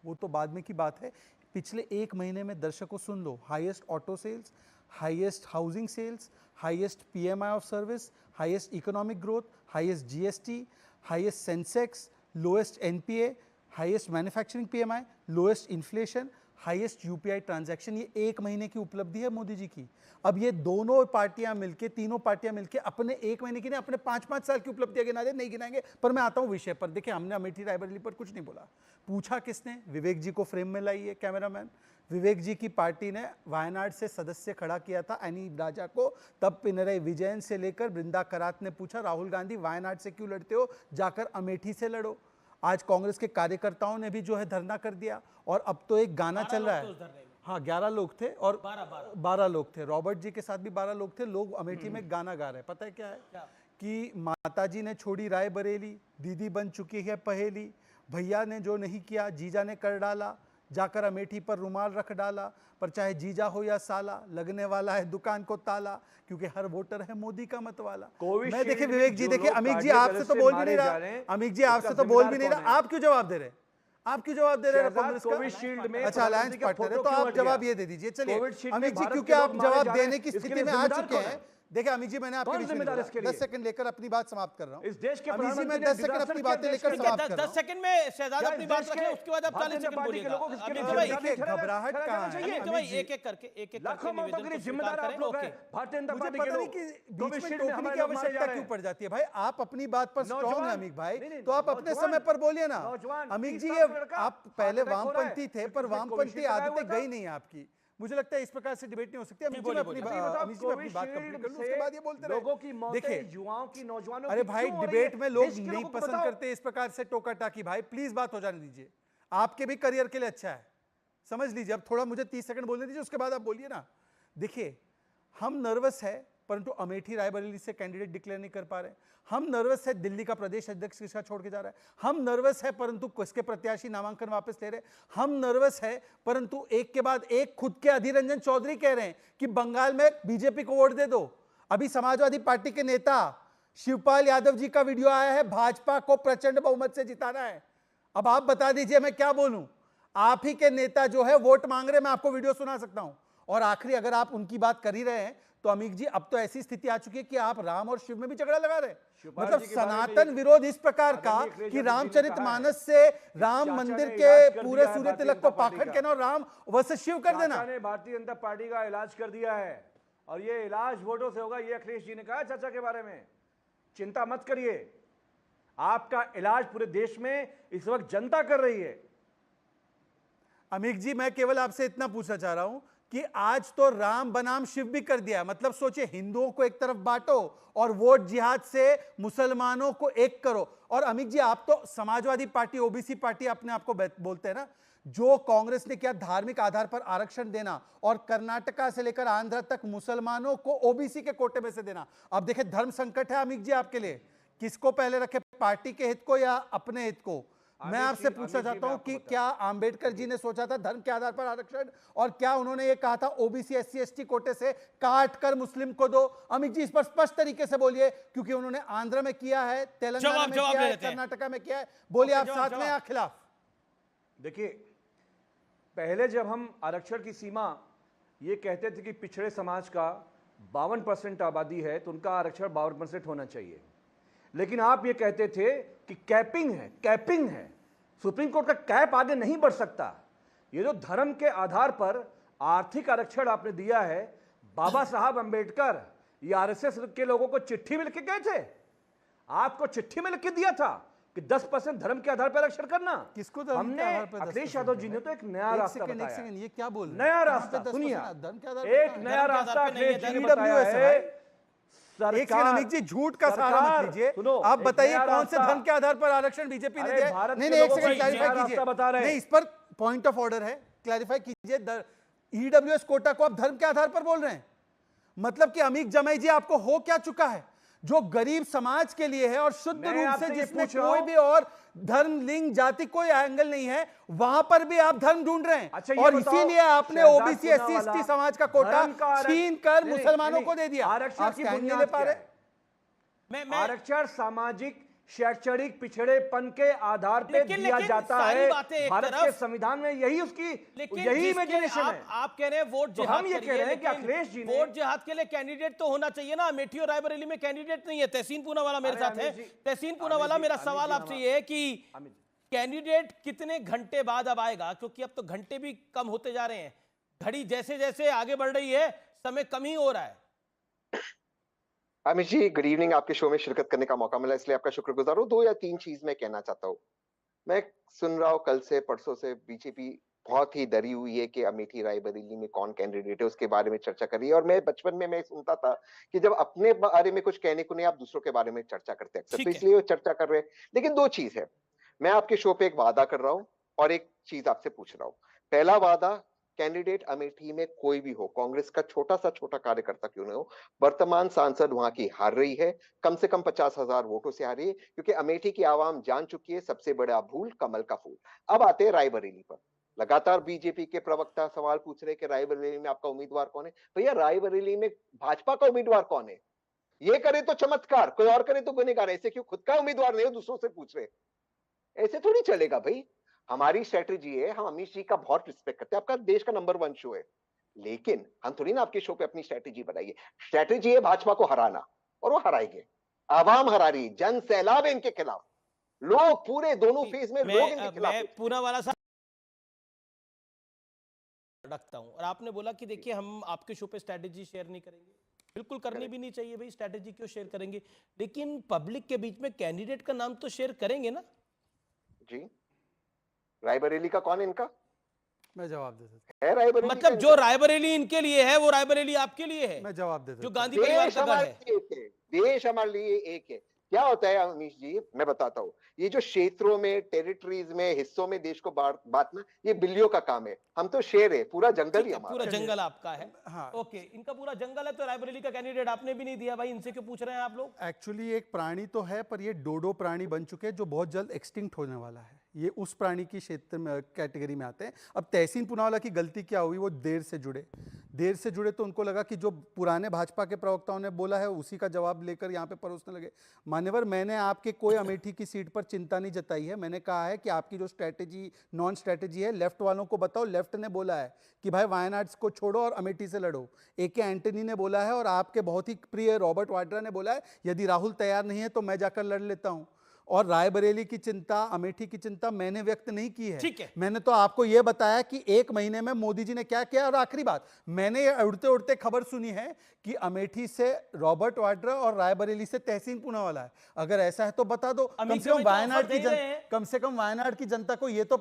वो तो बाद में की बात है। पिछले एक महीने में दर्शकों सुन लो, highest auto sales, highest housing sales, highest PMI of service, highest economic growth, highest GST, highest Sensex, lowest NPA, highest manufacturing PMI, lowest inflation, highest UPI transaction. ये एक महीने की उपलब्धि है मोदी जी की। अब ये दोनों पार्टियां मिलके, तीनों पार्टियां मिलके अपने एक महीने की नहीं, अपने 5-5 साल की उपलब्धियां गिना दे, नहीं गिनाएंगे। पर मैं आता हूं विषय पर। देखिए, हमने अमेठी रायबरेली पर कुछ नहीं बोला। पूछा किसने? विवेक जी को फ्रेम में लाइए कैमरामैन। विवेक जी की पार्टी ने वायनाड से सदस्य खड़ा किया था एनी राजा को, तब पिनरई विजयन से लेकर बृंदा करात ने पूछा राहुल गांधी वायनाड से क्यों लड़ते हो, जाकर अमेठी से लड़ो। आज कांग्रेस के कार्यकर्ताओं ने भी जो है धरना कर दिया, और अब तो एक गाना चल रहा है। हाँ, 11 लोग थे और 12 लोग थे, रॉबर्ट जी के साथ भी 12 लोग थे। लोग अमेठी में गाना गा रहे हैं। पता है क्या है? कि माताजी ने छोड़ी रायबरेली, दीदी बन चुकी है पहेली, भैया ने जो नहीं किया जीजा ने कर डाला, जाकर अमेठी पर रुमाल रख डाला, पर चाहे जीजा हो या साला लगने वाला है दुकान को ताला, क्योंकि हर वोटर है मोदी का मत वाला। मैं देखिए विवेक जी, देखिए अमित जी आपसे तो बोल भी नहीं रहा, अमित जी आपसे तो बोल भी नहीं रहा, आप क्यों जवाब दे रहे? आप क्यों जवाब दे रहे हैं कांग्रेस का? कोविशील्ड में अच्छा, अलायंस पार्टनर है तो आप जवाब ये दे दीजिए। चलिए अमित जी, क्योंकि आप जवाब देने की स्थिति में आ चुके हैं। देखिए अमित जी, मैंने आपके बीच में 10 सेकंड लेकर अपनी बात समाप्त कर रहा हूं। इस देश के अमित जी, मैं 10 सेकंड अपनी बातें लेकर समाप्त कर रहा हूं। 10 सेकंड में शहजाद अपनी बात रखें, उसके बाद आप 40 सेकंड बोलिएगा। देखिए घबराहट कहां है? अमित भाई एक एक करके लाखों मौतों के लिए जिम्मेदार आप लोग हैं, भारतीय जनता मुझे पार्टी पता के नहीं लोग। कि बीच में टोकने की आवश्यकता क्यों पड़ जाती है। भाई आप अपनी बात पर स्ट्रांग है अमित भाई, तो आप अपने समय पर बोलिए ना। अमित जी, ये आप पहले वामपंथी थे, पर वामपंथी आदतें गई नहीं आपकी। मुझे लगता है इस प्रकार से डिबेट नहीं हो सकती। अमित जी, मैं अपनी बात कंप्लीट कर लूं, उसके बाद ये बोलते रहे। लोगों की मौतें, देखिए युवाओं की, नौजवानों की, अरे भाई, क्यों हो रही डिबेट है? में लोग देश के नहीं लोगों को पसंद बताओ। करते इस प्रकार से टोका टाकी। भाई प्लीज बात हो जाने दीजिए, आपके भी करियर के लिए अच्छा है, समझ लीजिए। अब थोड़ा मुझे 30 सेकंड बोलने दीजिए, उसके बाद आप बोलिए ना। देखिए, हम नर्वस है, परंतु अमेठी रायबरेली से कैंडिडेट डिक्लेयर नहीं कर पा रहे। हम नर्वस है, दिल्ली का प्रदेश अध्यक्ष किसका छोड़ के जा रहा है। हम नर्वस है, परंतु किसके प्रत्याशी नामांकन वापस ले रहे। हम नर्वस है, परंतु एक के बाद एक खुद के अधीर रंजन चौधरी कह रहे हैं कि बंगाल में बीजेपी को वोट दे दो। अभी समाजवादी पार्टी के नेता शिवपाल यादव जी का वीडियो आया है, भाजपा को प्रचंड बहुमत से जिताना है। अब आप बता दीजिए मैं क्या बोलूं। आप ही के नेता जो है वोट मांग रहे, मैं आपको वीडियो सुना सकता हूं। और आखिरी, अगर आप उनकी बात कर ही रहे हैं तो अमित जी, अब तो ऐसी स्थिति आ चुकी है कि आप राम और शिव में भी झगड़ा लगा रहे हैं। मतलब सनातन विरोध इस प्रकार का कि रामचरितमानस से राम मंदिर के पूरे सूर्य तिलक को पाखंड कहना और राम वर्सेस शिव कर देना। भारतीय जनता पार्टी का इलाज कर दिया है, और ये इलाज वोटों से होगा, ये अखिलेश जी ने कहा चर्चा के बारे में। चिंता मत करिए, आपका इलाज पूरे देश में इस वक्त जनता कर रही है। अमित जी, मैं केवल आपसे इतना पूछना चाह रहा हूं कि आज तो राम बनाम शिव भी कर दिया। मतलब सोचिए, हिंदुओं को एक तरफ बांटो और वोट जिहाद से मुसलमानों को एक करो। और अमित जी, आप तो समाजवादी पार्टी, ओबीसी पार्टी अपने आप को बोलते हैं ना। जो कांग्रेस ने किया धार्मिक आधार पर आरक्षण देना, और कर्नाटका से लेकर आंध्र तक मुसलमानों को ओबीसी के कोटे में से देना। अब देखिए, धर्म संकट है अमित जी आपके लिए, किसको पहले रखे, पार्टी के हित को या अपने हित को? मैं आपसे पूछना चाहता हूं कि क्या अंबेडकर जी ने सोचा था धर्म के आधार पर आरक्षण, और क्या उन्होंने ये कहा था ओबीसी एससी एसटी कोटे से काट कर मुस्लिम को दो? अमित जी, इस पर स्पष्ट तरीके से बोलिए, क्योंकि उन्होंने आंध्र में किया है, तेलंगाना में किया है, कर्नाटका में किया है। बोलिए, आप साथ में या खिलाफ? देखिए, पहले जब हम आरक्षण की सीमा ये कहते थे कि पिछड़े समाज का 52% आबादी है तो उनका आरक्षण 52% होना चाहिए, लेकिन आप ये कहते थे कि कैपिंग है, सुप्रीम कोर्ट का कैप आगे नहीं बढ़ सकता। ये जो धर्म के आधार पर आर्थिक आरक्षण आपने दिया है, बाबा साहब अंबेडकर ये आरएसएस के लोगों को चिट्ठी में लिख के गए थे, आपको चिट्ठी में लिख के दिया था कि 10% धर्म के आधार पर आरक्षण करना। किसको? हमने, अखिलेश यादव जी ने तो एक नया रास्ता बताया। ये क्या बोल रहे हैं? नया रास्ता सुनिए, एक नया रास्ता अखिलेश जी ने बताया है। अमित जी, झूठ का सहारा मत लीजिए। आप बताइए कौन से धर्म के आधार पर आरक्षण बीजेपी ने दिया? नहीं, एक सेकंड क्लैरिफाई कीजिए। नहीं, इस पर पॉइंट ऑफ ऑर्डर है, क्लैरिफाई कीजिए। ईडब्ल्यूएस कोटा को आप धर्म के आधार पर बोल रहे हैं, मतलब कि अमित जमाई जी, आपको हो क्या चुका है जो गरीब समाज के लिए है, और शुद्ध रूप से जिसमें कोई भी और धर्म, लिंग, जाति कोई एंगल नहीं है, वहां पर भी आप धर्म ढूंढ रहे हैं। अच्छा, और इसीलिए आपने ओबीसी एससी एसटी समाज का कोटा छीन कर मुसलमानों को दे दिया। आरक्षण की बुनियाद ले पा रहे? आरक्षण सामाजिक शैक्षणिक पिछड़ेपन के आधार पे लेकिन- दिया लेकिन जाता सारी है। बातें एक भारत तरफ- के संविधान में यही उसकी लेकिन यही जिसके इमेजिनेशन है। आप कह रहे हैं वोट तो जिहाद हम ये कह करिए, रहे हैं कि लेकिन अखिलेश जी ने- वोट जिहाद के लिए कैंडिडेट तो होना चाहिए ना। अमेठी और रायबरेली में कैंडिडेट नहीं है। तहसीन पूनावाला मेरे अरे साथ है। अमित जी- तहसीन पूनावाला, अमित जी- मेरा अमित सवाल जी आपसे हमारा- ये है कि अमित जी, कैंडिडेट कितने घंटे बाद अब आएगा, क्योंकि अब तो घंटे भी कम होते जा रहे हैं। घड़ी जैसे जैसे आगे बढ़ रही है, समय कम ही हो रहा है। Amit ji, good evening. आपके शो में शिरकत करने का मौका मिला, इसलिए आपका शुक्रगुजार हूँ। 2 या 3 चीज मैं कहना चाहता हूँ। मैं सुन रहा हूँ कल से परसों से बीजेपी बहुत ही डरी हुई है कि अमेठी रायबरेली में कौन कैंडिडेट है, उसके बारे में चर्चा कर रही है। और मैं बचपन में मैं सुनता था कि जब अपने बारे में कुछ कहने को नहीं, आप दूसरों के बारे में चर्चा करते हैं अक्सर, ठीक तो है। इसलिए वो चर्चा कर रहे हैं। लेकिन 2 चीज है, मैं आपके शो पे एक वादा कर रहा हूँ और एक चीज आपसे पूछ रहा हूँ। पहला वादा, कैंडिडेट अमेठी में कोई भी हो, कांग्रेस का छोटा सा छोटा कार्यकर्ता क्यों न हो, वर्तमान सांसद वहां की हार रही है, कम से कम 50,000 वोटों से हार रही है, क्योंकि अमेठी की आवाम जान चुकी है सबसे बड़ा भूल कमल का फूल। अब आते हैं रायबरेली पर। लगातार बीजेपी के प्रवक्ता सवाल पूछ रहे कि रायबरेली में आपका उम्मीदवार कौन है। भैया, रायबरेली में भाजपा का उम्मीदवार कौन है? ये करे तो चमत्कार, कोई और करे तो गुनहगार। ऐसे क्यों खुद का उम्मीदवार नहीं हो दूसरों से पूछ रहे? ऐसे थोड़ी चलेगा भाई। हमारी स्ट्रेटेजी है, हम अमित जी का बहुत रिस्पेक्ट करते हैं, आपका देश का नंबर 1 शो है, लेकिन हम थोड़ी ना आपके शो पे अपनी स्ट्रेटेजी बनाइए। स्ट्रेटेजी है भाजपा को हराना, और वो हराएंगे। आवाम हरा रही, जन सैलाब है इनके खिलाफ, लोग पूरे दोनों फेज में लोग इनके खिलाफ मैं हैं। पूनावाला साहब रखता हूं, और आपने बोला कि देखिए हम आपके शो पे स्ट्रेटेजी शेयर नहीं करेंगे। बिल्कुल करनी भी नहीं चाहिए भाई, स्ट्रेटेजी क्यों शेयर करेंगे, लेकिन पब्लिक के बीच में कैंडिडेट का नाम तो शेयर करेंगे ना। जी, रायबरेली का कौन है इनका? मैं जवाब दे देता है रायबरेली का मतलब इनका? जो रायबरेली इनके लिए है, वो रायबरेली आपके लिए है, हूं, मैं जवाब दे देता जो हूं। गांधी परिवार देश का घर हमारे है। लिए एक है, देश हमारे लिए एक है। क्या होता है अमीश जी, मैं बताता हूँ। ये जो क्षेत्रों में, टेरिटरीज में, हिस्सों में देश को बांटना, ये बिल्लियों का काम है। हम तो शेर है, पूरा जंगल ठीक ही है, हमारा पूरा है। जंगल आपका है। हाँ। ओके, इनका पूरा जंगल है, तो रायबरेली का कैंडिडेट आपने भी नहीं दिया भाई, इनसे क्यों पूछ रहे हैं आप लोग? एक्चुअली एक प्राणी तो है, पर ये डोडो प्राणी बन चुके हैं जो बहुत जल्द एक्सटिंक्ट होने वाला है। ये उस प्राणी की क्षेत्र में कैटेगरी में आते हैं। अब तहसीन पूनावाला की गलती क्या हुई, वो देर से जुड़े तो उनको लगा कि जो पुराने भाजपा के प्रवक्ताओं ने बोला है उसी का जवाब लेकर यहाँ पे परोसने लगे। मान्यवर, मैंने आपके कोई अमेठी की सीट पर चिंता नहीं जताई है। मैंने कहा है कि आपकी जो स्ट्रैटेजी, नॉन स्ट्रैटेजी है, लेफ्ट वालों को बताओ। लेफ्ट ने बोला है कि भाई वायनाड को छोड़ो और अमेठी से लड़ो। AK एंटनी ने बोला है, और आपके बहुत ही प्रिय रॉबर्ट वाड्रा ने बोला है यदि राहुल तैयार नहीं है तो मैं जाकर लड़ लेता हूं। और रायबरेली की चिंता, अमेठी की चिंता मैंने व्यक्त नहीं की है। ठीक है। मैंने तो आपको यह बताया कि 1 महीने में मोदी जी ने क्या किया। और आखिरी बात, मैंने ये उड़ते उड़ते खबर सुनी है कि अमेठी से रॉबर्ट वाड्रा और रायबरेली से तहसीन पूनावाला है। अगर ऐसा है तो बता दो, अमित जी भाई तो ऑफर दे ही रहे हैं। कम से कम वायनाड की जनता को ये तो